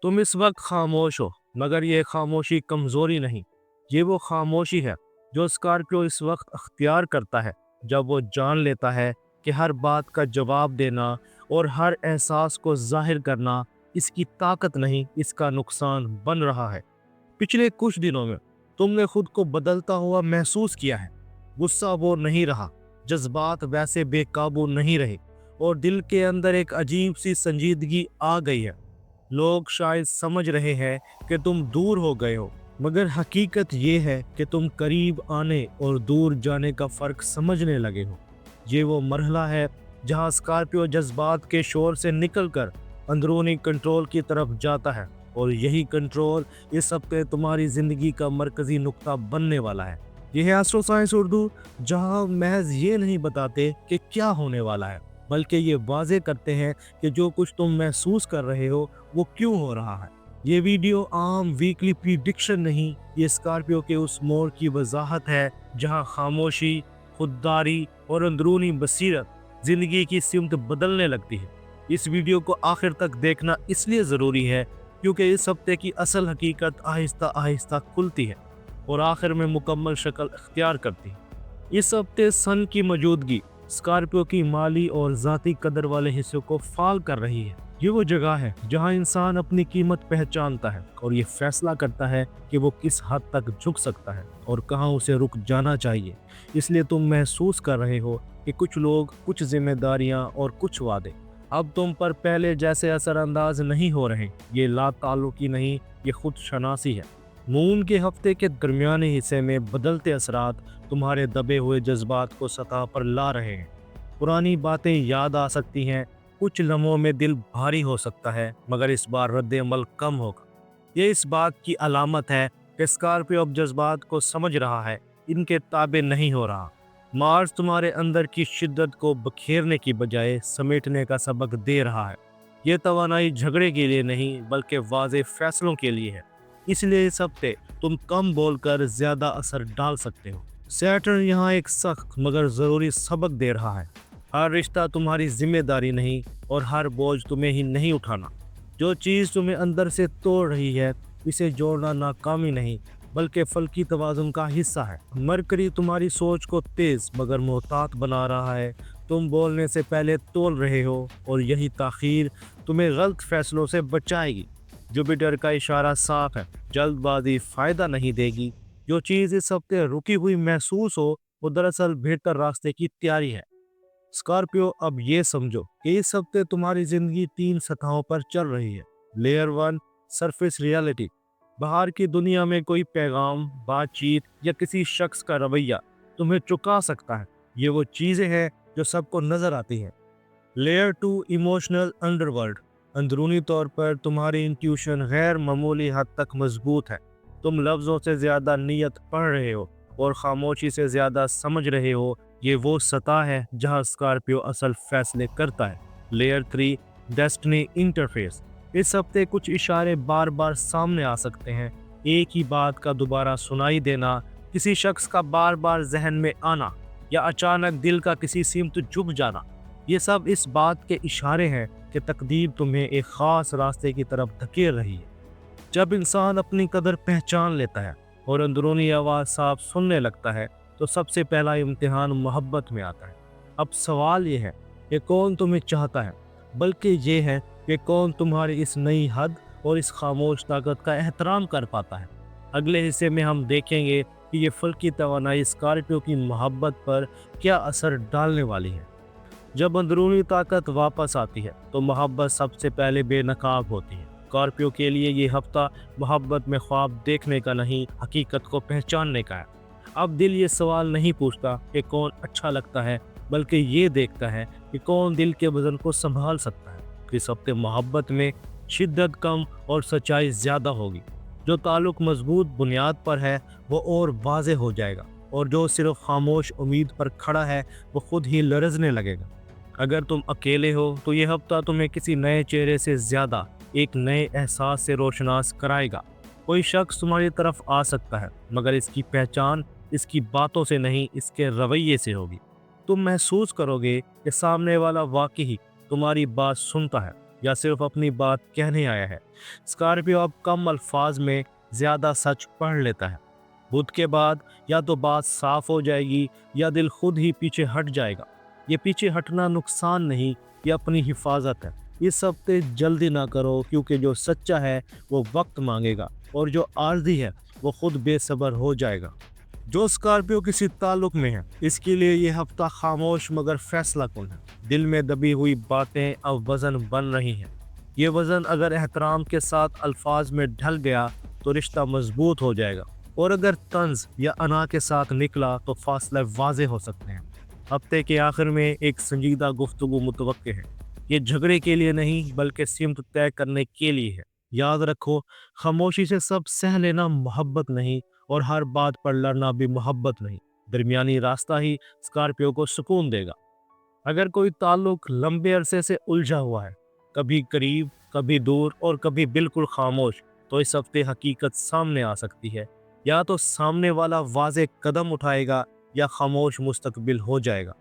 तुम इस वक्त खामोश हो, मगर ये खामोशी कमजोरी नहीं, ये वो खामोशी है जो स्कॉर्पियो इस वक्त अख्तियार करता है, जब वो जान लेता है कि हर बात का जवाब देना और हर एहसास को जाहिर करना इसकी ताकत नहीं, इसका नुकसान बन रहा है। पिछले कुछ दिनों में तुमने खुद को बदलता हुआ महसूस किया है। गुस्सा वो नहीं रहा, जज्बात वैसे बेकाबू नहीं रहे, और दिल के अंदर एक अजीब सी संजीदगी आ गई है। लोग शायद समझ रहे हैं कि तुम दूर हो गए हो, मगर हकीकत ये है कि तुम करीब आने और दूर जाने का फर्क समझने लगे हो। ये वो मरहला है जहां स्कॉर्पियो जज्बात के शोर से निकलकर अंदरूनी कंट्रोल की तरफ जाता है, और यही कंट्रोल इस हफ्ते तुम्हारी जिंदगी का मरकजी नुक्ता बनने वाला है। यह है एस्ट्रो साइंस उर्दू, जहां महज ये नहीं बताते कि क्या होने वाला है, बल्कि ये वाजे करते हैं कि जो कुछ तुम महसूस कर रहे हो वो क्यों हो रहा है। ये वीडियो आम वीकली प्रिडिक्शन नहीं, ये स्कॉर्पियो के उस मोड़ की वजाहत है जहां खामोशी, खुददारी और अंदरूनी बसीरत जिंदगी की सिमत बदलने लगती है। इस वीडियो को आखिर तक देखना इसलिए ज़रूरी है क्योंकि इस हफ्ते की असल हकीकत आहिस्ता आहिस्ता खुलती है और आखिर में मुकम्मल शक्ल अख्तियार करती है। इस हफ्ते सन की मौजूदगी स्कॉर्पियो की माली और ज़ाती कदर वाले हिस्सों को फाल कर रही है। ये वो जगह है जहां इंसान अपनी कीमत पहचानता है और ये फैसला करता है कि वो किस हद तक झुक सकता है और कहां उसे रुक जाना चाहिए। इसलिए तुम महसूस कर रहे हो कि कुछ लोग, कुछ जिम्मेदारियां और कुछ वादे अब तुम पर पहले जैसे असरअंदाज नहीं हो रहे। ये लाताल्लुकी नहीं, ये खुद शनासी है। मून के हफ्ते के दरमियाने हिस्से में बदलते असरात तुम्हारे दबे हुए जज्बात को सतह पर ला रहे हैं। पुरानी बातें याद आ सकती हैं, कुछ लम्हों में दिल भारी हो सकता है, मगर इस बार रद्द-ए-अमल कम होगा। ये इस बात की अलामत है कि स्कॉर्पियो अब जज्बात को समझ रहा है, इनके ताबे नहीं हो रहा। मार्स तुम्हारे अंदर की शिद्दत को बखेरने की बजाय समेटने का सबक दे रहा है। ये तवानाई झगड़े के लिए नहीं, बल्कि वाज़े फैसलों के लिए है। इसलिए इस हफ्ते तुम कम बोलकर ज्यादा असर डाल सकते हो। सैटर्न यहाँ एक सख्त मगर ज़रूरी सबक दे रहा है। हर रिश्ता तुम्हारी जिम्मेदारी नहीं और हर बोझ तुम्हें ही नहीं उठाना। जो चीज़ तुम्हें अंदर से तोड़ रही है, इसे जोड़ना नाकामी नहीं, बल्कि फल्की तवाज़ुन का हिस्सा है। मरकरी तुम्हारी सोच को तेज़ मगर मोहतात बना रहा है। तुम बोलने से पहले तोल रहे हो और यही ताख़ीर तुम्हें गलत फैसलों से बचाएगी। जुपिटर का इशारा साफ है, जल्दबाजी फ़ायदा नहीं देगी। जो चीज़ इस हफ्ते रुकी हुई महसूस हो, वो दरअसल बेहतर रास्ते की तैयारी है। स्कॉर्पियो, अब ये समझो कि इस हफ्ते तुम्हारी ज़िंदगी 3 सतहों पर चल रही है। Layer 1, surface reality. बाहर की दुनिया में कोई पैगाम, बातचीत या किसी शख्स का रवैया तुम्हें चुका सकता है। ये वो चीज़ें हैं जो सबको नज़र आती हैं। Layer 2, emotional underworld. अंदरूनी तौर पर तुम्हारी इंट्यूशन गैर मामूली हद तक मजबूत है। तुम लफ्ज़ों से ज़्यादा नीयत पढ़ रहे हो और खामोशी से ज़्यादा समझ रहे हो। ये वो सतह है जहां स्कॉर्पियो असल फैसले करता है। Layer 3, destiny interface. इस हफ्ते कुछ इशारे बार बार सामने आ सकते हैं। एक ही बात का दोबारा सुनाई देना, किसी शख्स का बार बार जहन में आना, या अचानक दिल का किसी सिमत झुक जाना। ये सब इस बात के इशारे हैं कि तकदीर तुम्हें एक ख़ास रास्ते की तरफ धकेल रही है। जब इंसान अपनी कदर पहचान लेता है और अंदरूनी आवाज़ साफ सुनने लगता है, तो सबसे पहला इम्तिहान मोहब्बत में आता है। अब सवाल ये है कि कौन तुम्हें चाहता है, बल्कि ये है कि कौन तुम्हारी इस नई हद और इस खामोश ताकत का एहतराम कर पाता है। अगले हिस्से में हम देखेंगे कि ये फल्की तवानाई स्कॉर्पियो की मोहब्बत पर क्या असर डालने वाली है। जब अंदरूनी ताकत वापस आती है तो मोहब्बत सबसे पहले बेनकाब होती है। स्कॉर्पियो के लिए ये हफ्ता मोहब्बत में ख्वाब देखने का नहीं, हकीकत को पहचानने का है। अब दिल ये सवाल नहीं पूछता कि कौन अच्छा लगता है, बल्कि ये देखता है कि कौन दिल के वजन को संभाल सकता है। इस हफ्ते मोहब्बत में शिद्दत कम और सच्चाई ज़्यादा होगी। जो ताल्लुक मजबूत बुनियाद पर है वो और वाज़े हो जाएगा, और जो सिर्फ खामोश उम्मीद पर खड़ा है वो खुद ही लरजने लगेगा। अगर तुम अकेले हो तो ये हफ्ता तुम्हें किसी नए चेहरे से ज़्यादा एक नए एहसास से रोशनास कराएगा। कोई शख्स तुम्हारी तरफ आ सकता है, मगर इसकी पहचान इसकी बातों से नहीं, इसके रवैये से होगी। तुम महसूस करोगे कि सामने वाला वाकई तुम्हारी बात सुनता है, یا صرف اپنی بات کہنے آیا ہے۔ اسکارپیو اب کم الفاظ میں زیادہ سچ پڑھ لیتا ہے۔ بدھ کے بعد یا تو بات صاف ہو جائے گی یا دل خود ہی پیچھے ہٹ جائے گا۔ یہ پیچھے ہٹنا نقصان نہیں، یہ اپنی حفاظت ہے۔ اس ہفتے جلدی نہ کرو، کیونکہ جو سچا ہے وہ وقت مانگے گا، اور جو عارضی ہے وہ خود بے صبر ہو جائے گا۔ جو اسکارپیو کسی تعلق میں ہے، اس کے لیے یہ ہفتہ خاموش مگر فیصلہ کن ہے۔ دل میں دبی ہوئی باتیں اب وزن بن رہی ہیں۔ یہ وزن اگر احترام کے ساتھ الفاظ میں ڈھل گیا تو رشتہ مضبوط ہو جائے گا، اور اگر طنز یا انا کے ساتھ نکلا تو فاصلے واضح ہو سکتے ہیں۔ ہفتے کے آخر میں ایک سنجیدہ گفتگو متوقع ہے۔ یہ جھگڑے کے لیے نہیں بلکہ سمت طے کرنے کے لیے ہے۔ یاد رکھو، خاموشی سے سب سہ لینا محبت نہیں، اور ہر بات پر لڑنا بھی محبت نہیں۔ درمیانی راستہ ہی اسکارپیو کو سکون دے گا۔ اگر کوئی تعلق لمبے عرصے سے الجھا ہوا ہے، کبھی قریب، کبھی دور اور کبھی بالکل خاموش، تو اس ہفتے حقیقت سامنے آ سکتی ہے۔ یا تو سامنے والا واضح قدم اٹھائے گا یا خاموش مستقبل ہو جائے گا۔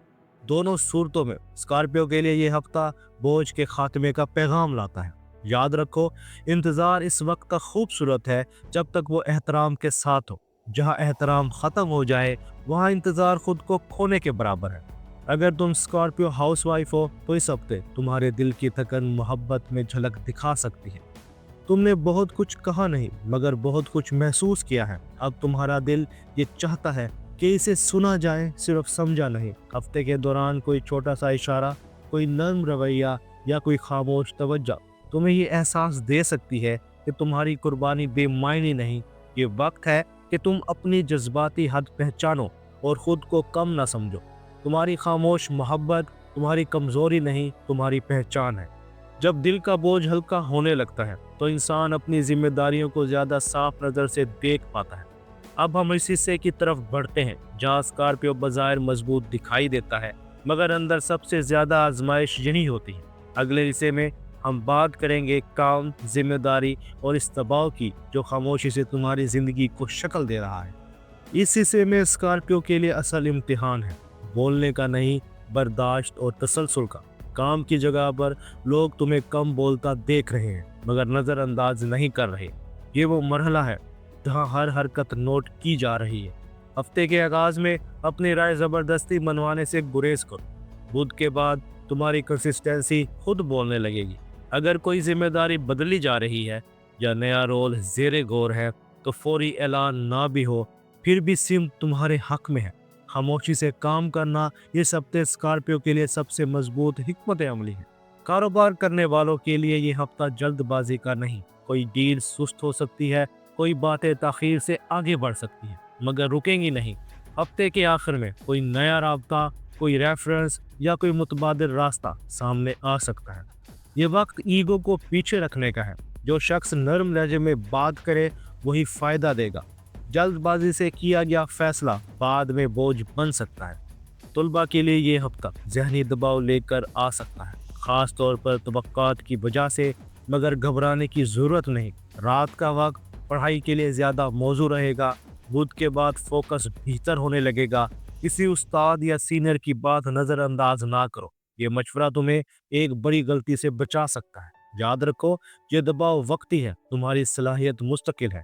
دونوں صورتوں میں اسکارپیو کے لیے یہ ہفتہ بوجھ کے خاتمے کا پیغام لاتا ہے۔ یاد رکھو، انتظار اس وقت تک خوبصورت ہے جب تک وہ احترام کے ساتھ ہو۔ جہاں احترام ختم ہو جائے وہاں انتظار خود کو کھونے کے برابر ہے۔ اگر تم اسکارپیو ہاؤس وائف ہو تو اس ہفتے تمہارے دل کی تھکن محبت میں جھلک دکھا سکتی ہے۔ تم نے بہت کچھ کہا نہیں مگر بہت کچھ محسوس کیا ہے۔ اب تمہارا دل یہ چاہتا ہے کہ اسے سنا جائے، صرف سمجھا نہیں۔ ہفتے کے دوران کوئی چھوٹا سا اشارہ، کوئی نرم رویہ یا کوئی خاموش توجہ تمہیں یہ احساس دے سکتی ہے کہ تمہاری قربانی بے معنی نہیں۔ یہ وقت ہے کہ تم اپنی جذباتی حد پہچانو اور خود کو کم نہ سمجھو۔ تمہاری خاموش محبت تمہاری کمزوری نہیں، تمہاری پہچان ہے۔ جب دل کا بوجھ ہلکا ہونے لگتا ہے تو انسان اپنی ذمہ داریوں کو زیادہ صاف نظر سے دیکھ پاتا ہے۔ اب ہم اس حصے کی طرف بڑھتے ہیں جہاں اسکارپیو بظاہر مضبوط دکھائی دیتا ہے مگر اندر سب سے زیادہ آزمائش یہی ہوتی ہے۔ اگلے حصے میں ہم بات کریں گے کام، ذمہ داری اور اس دباؤ کی جو خاموشی سے تمہاری زندگی کو شکل دے رہا ہے۔ اس حصے میں اسکارپیو کے لیے اصل امتحان ہے، بولنے کا نہیں، برداشت اور تسلسل کا۔ کام کی جگہ پر لوگ تمہیں کم بولتا دیکھ رہے ہیں مگر نظر انداز نہیں کر رہے۔ یہ وہ مرحلہ ہے جہاں ہر حرکت نوٹ کی جا رہی ہے۔ ہفتے کے آغاز میں اپنی رائے زبردستی منوانے سے گریز کرو۔ بدھ کے بعد تمہاری کنسسٹنسی خود بولنے لگے گی۔ اگر کوئی ذمہ داری بدلی جا رہی ہے یا نیا رول زیر غور ہے تو فوری اعلان نہ بھی ہو، پھر بھی سمت تمہارے حق میں ہے۔ خاموشی سے کام کرنا اس ہفتے اسکارپیو کے لیے سب سے مضبوط حکمت عملی ہے۔ کاروبار کرنے والوں کے لیے یہ ہفتہ جلد بازی کا نہیں۔ کوئی ڈیل سست ہو سکتی ہے، کوئی باتیں تاخیر سے آگے بڑھ سکتی ہیں مگر رکیں گی نہیں۔ ہفتے کے آخر میں کوئی نیا رابطہ، کوئی ریفرنس یا کوئی متبادل راستہ سامنے آ سکتا ہے۔ یہ وقت ایگو کو پیچھے رکھنے کا ہے۔ جو شخص نرم لہجے میں بات کرے وہی فائدہ دے گا۔ جلد بازی سے کیا گیا فیصلہ بعد میں بوجھ بن سکتا ہے۔ طلباء کے لیے یہ ہفتہ ذہنی دباؤ لے کر آ سکتا ہے، خاص طور پر توقعات کی وجہ سے، مگر گھبرانے کی ضرورت نہیں۔ رات کا وقت پڑھائی کے لیے زیادہ موزوں رہے گا۔ بدھ کے بعد فوکس بہتر ہونے لگے گا۔ کسی استاد یا سینئر کی بات نظر انداز نہ کرو، یہ مشورہ تمہیں ایک بڑی غلطی سے بچا سکتا ہے۔ یاد رکھو، یہ دباؤ وقتی ہے، تمہاری صلاحیت مستقل ہے۔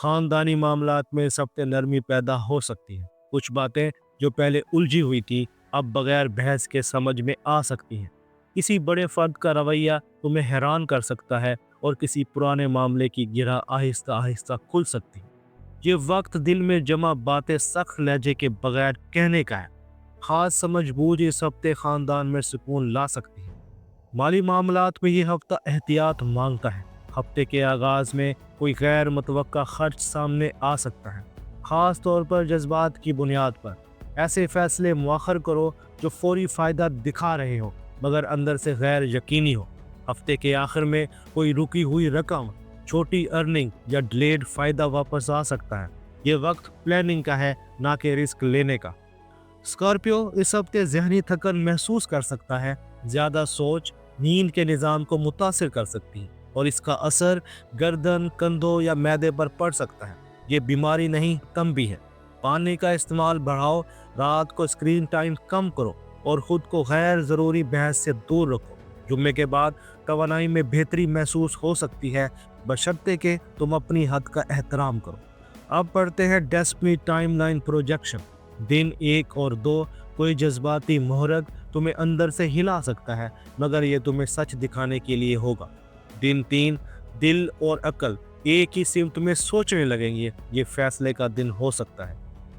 خاندانی معاملات میں اس ہفتے نرمی پیدا ہو سکتی ہے۔ کچھ باتیں جو پہلے الجھی ہوئی تھی اب بغیر بحث کے سمجھ میں آ سکتی ہیں۔ کسی بڑے فرد کا رویہ تمہیں حیران کر سکتا ہے اور کسی پرانے معاملے کی گرہ آہستہ آہستہ کھل سکتی ہے۔ یہ وقت دل میں جمع باتیں سخت لہجے کے بغیر کہنے کا ہے۔ خاص سمجھ بوجھ اس ہفتے خاندان میں سکون لا سکتی ہے۔ مالی معاملات میں یہ ہفتہ احتیاط مانگتا ہے۔ ہفتے کے آغاز میں کوئی غیر متوقع خرچ سامنے آ سکتا ہے، خاص طور پر جذبات کی بنیاد پر۔ ایسے فیصلے مؤخر کرو جو فوری فائدہ دکھا رہے ہو مگر اندر سے غیر یقینی ہو۔ ہفتے کے آخر میں کوئی رکی ہوئی رقم، چھوٹی ارننگ یا ڈیلیڈ فائدہ واپس آ سکتا ہے۔ یہ وقت پلاننگ کا ہے، نہ کہ رسک لینے کا۔ اسکارپیو اس ہفتے ذہنی تھکن محسوس کر سکتا ہے۔ زیادہ سوچ نیند کے نظام کو متاثر کر سکتی ہے اور اس کا اثر گردن، کندھوں یا معدے پر پڑ سکتا ہے۔ یہ بیماری نہیں، تنبیہ ہے۔ پانی کا استعمال بڑھاؤ، رات کو اسکرین ٹائم کم کرو اور خود کو غیر ضروری بحث سے دور رکھو۔ जुम्मे के बाद तवानाई में बेहतरी महसूस हो सकती है, बशर्ते कि तुम अपनी हद का एहतराम करो। अब पढ़ते हैं डेस्पनी टाइमलाइन प्रोजेक्शन। दिन 1 और 2 कोई जज्बाती मुहर्रक तुम्हें अंदर से हिला सकता है, मगर ये तुम्हें सच दिखाने के लिए होगा। दिन 3 दिल और अकल एक ही सिमत में सोचने लगेंगे, ये फैसले का दिन हो सकता है।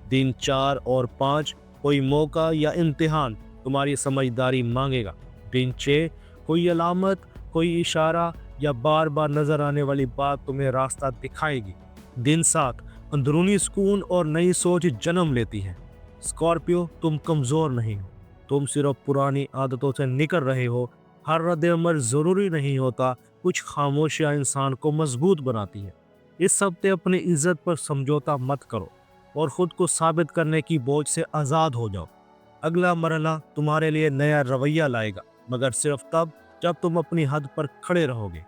दिन 4 और 5 कोई मौका या इम्तिहान तुम्हारी समझदारी मांगेगा। दिन 6 कोई अलामत, कोई इशारा या बार बार नजर आने वाली बात तुम्हें रास्ता दिखाएगी। दिन 7 अंदरूनी सुकून और नई सोच जन्म लेती है। स्कॉर्पियो, तुम कमज़ोर नहीं हो, तुम सिर्फ पुरानी आदतों से निकल रहे हो। हर रद्द-ए-अमल ज़रूरी नहीं होता, कुछ खामोशियाँ इंसान को मजबूत बनाती है। इस हफ्ते अपनी इज्जत पर समझौता मत करो और ख़ुद को साबित करने की बोझ से आज़ाद हो जाओ। अगला मरहला तुम्हारे लिए नया रवैया लाएगा, मगर सिर्फ तब जब तुम अपनी हद पर खड़े रहोगे।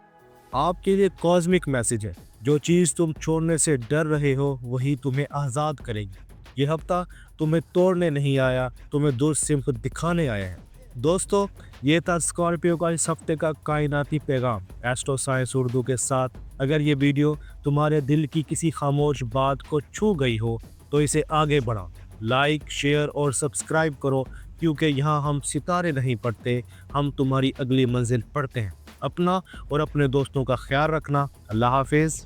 आपके लिए कॉस्मिक मैसेज है, जो चीज़ तुम छोड़ने से डर रहे हो वही तुम्हें आज़ाद करेगी। ये हफ्ता तुम्हें तोड़ने नहीं आया, तुम्हें दुरुस्त सिमत दिखाने आया है। दोस्तों, ये था स्कॉर्पियो का इस हफ्ते का कायनाती पैगाम एस्ट्रो साइंस उर्दू के साथ। अगर ये वीडियो तुम्हारे दिल की किसी खामोश बात को छू गई हो तो इसे आगे बढ़ाओ, लाइक, शेयर और सब्सक्राइब करो, क्योंकि यहाँ हम सितारे नहीं पढ़ते, हम तुम्हारी अगली मंजिल पढ़ते हैं। अपना और अपने दोस्तों का ख्याल रखना। अल्लाह हाफिज़।